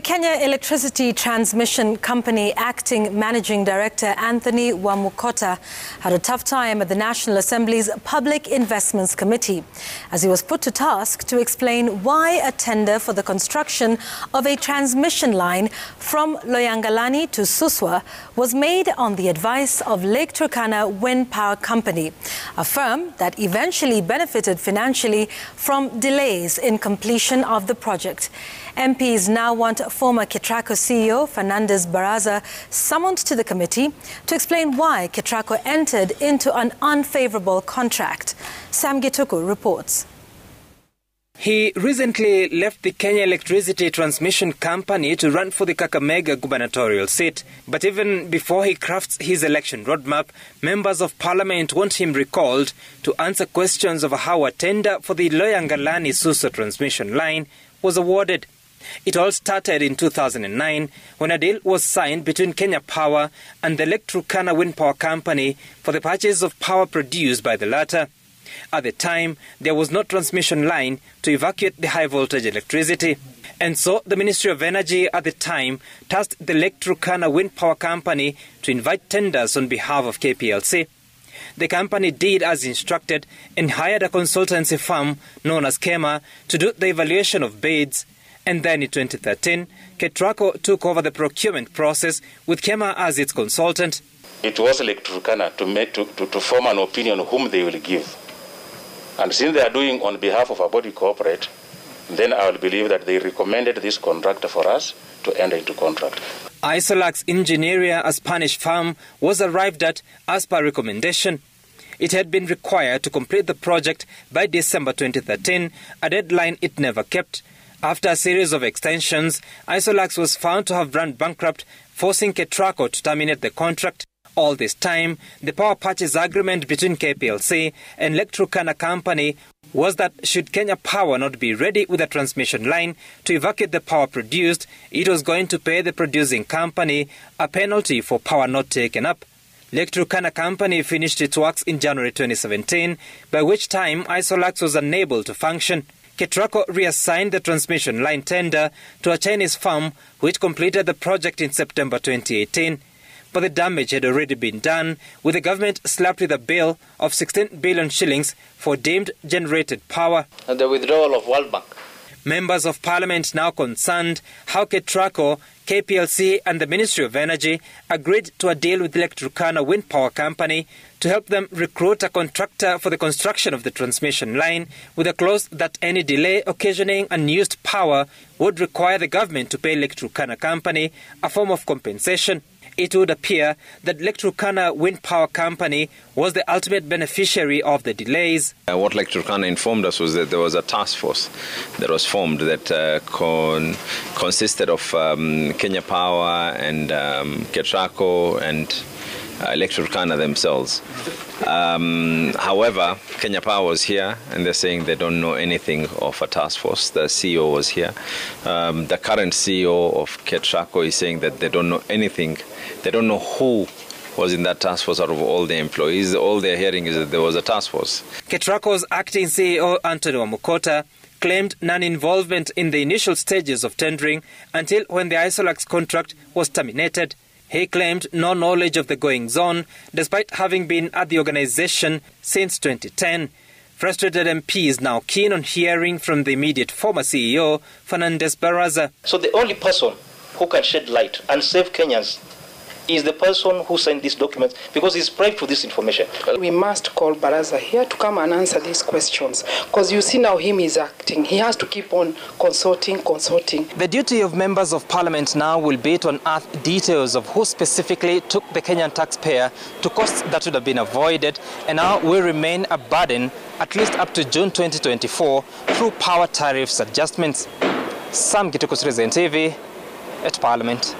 Kenya Electricity Transmission Company Acting Managing Director Anthony Wamukota had a tough time at the National Assembly's Public Investments Committee as he was put to task to explain why a tender for the construction of a transmission line from Loyangalani to Suswa was made on the advice of Lake Turkana Power Company, a firm that eventually benefited financially from delays in completion of the project. MPs now want former KETRACO CEO Fernandes Barasa summoned to the committee to explain why KETRACO entered into an unfavorable contract. Sam Gituku reports. He recently left the Kenya Electricity Transmission Company to run for the Kakamega gubernatorial seat. But even before he crafts his election roadmap, members of parliament want him recalled to answer questions of how a tender for the Loyangalani-Suswa transmission line was awarded. It all started in 2009 when a deal was signed between Kenya Power and the Lake Turkana Power Company for the purchase of power produced by the latter. At the time, there was no transmission line to evacuate the high-voltage electricity. And so the Ministry of Energy at the time tasked the Lake Turkana Power Company to invite tenders on behalf of KPLC. The company did as instructed and hired a consultancy firm known as KEMA to do the evaluation of bids. And then in 2013, KETRACO took over the procurement process with KEMA as its consultant. It was Lake Turkana to form an opinion on whom they will give. And since they are doing on behalf of a body corporate, then I will believe that they recommended this contractor for us to enter into contract. Isolax Engineering, a Spanish firm, was arrived at as per recommendation. It had been required to complete the project by December 2013, a deadline it never kept. After a series of extensions, Isolax was found to have run bankrupt, forcing KETRACO to terminate the contract. All this time, the power purchase agreement between KPLC and Lake Turkana Company was that should Kenya Power not be ready with a transmission line to evacuate the power produced, it was going to pay the producing company a penalty for power not taken up. Lake Turkana Company finished its works in January 2017, by which time Isolax was unable to function. KETRACO reassigned the transmission line tender to a Chinese firm which completed the project in September 2018. But the damage had already been done, with the government slapped with a bill of 16 billion shillings for deemed generated power. And the withdrawal of World Bank. Members of Parliament now concerned how KETRACO, KPLC and the Ministry of Energy agreed to a deal with Lake Turkana Power Company to help them recruit a contractor for the construction of the transmission line, with a clause that any delay occasioning unused power would require the government to pay Lake Turkana Company a form of compensation. It would appear that Lake Turkana Power Company was the ultimate beneficiary of the delays. What Lake Turkana informed us was that there was a task force that was formed that consisted of Kenya Power and KETRACO and Lake Turkana themselves. However, Kenya Power was here and they're saying they don't know anything of a task force. The CEO was here. The current CEO of KETRACO is saying that they don't know anything. They don't know who was in that task force out of all the employees. All they're hearing is that there was a task force. KETRACO's acting CEO, Anthony Wamukota, claimed non-involvement in the initial stages of tendering until when the Isolax contract was terminated. He claimed no knowledge of the goings-on, despite having been at the organization since 2010. Frustrated MPs now keen on hearing from the immediate former CEO, Fernandes Barasa. So the only person who can shed light and save Kenyans is the person who signed these documents, because he's privy to this information. We must call Barasa here to come and answer these questions, because you see now him is acting. He has to keep on consulting. The duty of members of parliament now will be to unearth details of who specifically took the Kenyan taxpayer to costs that would have been avoided and now will remain a burden at least up to June 2024 through power tariffs adjustments. Sam Gituku, TV at Parliament.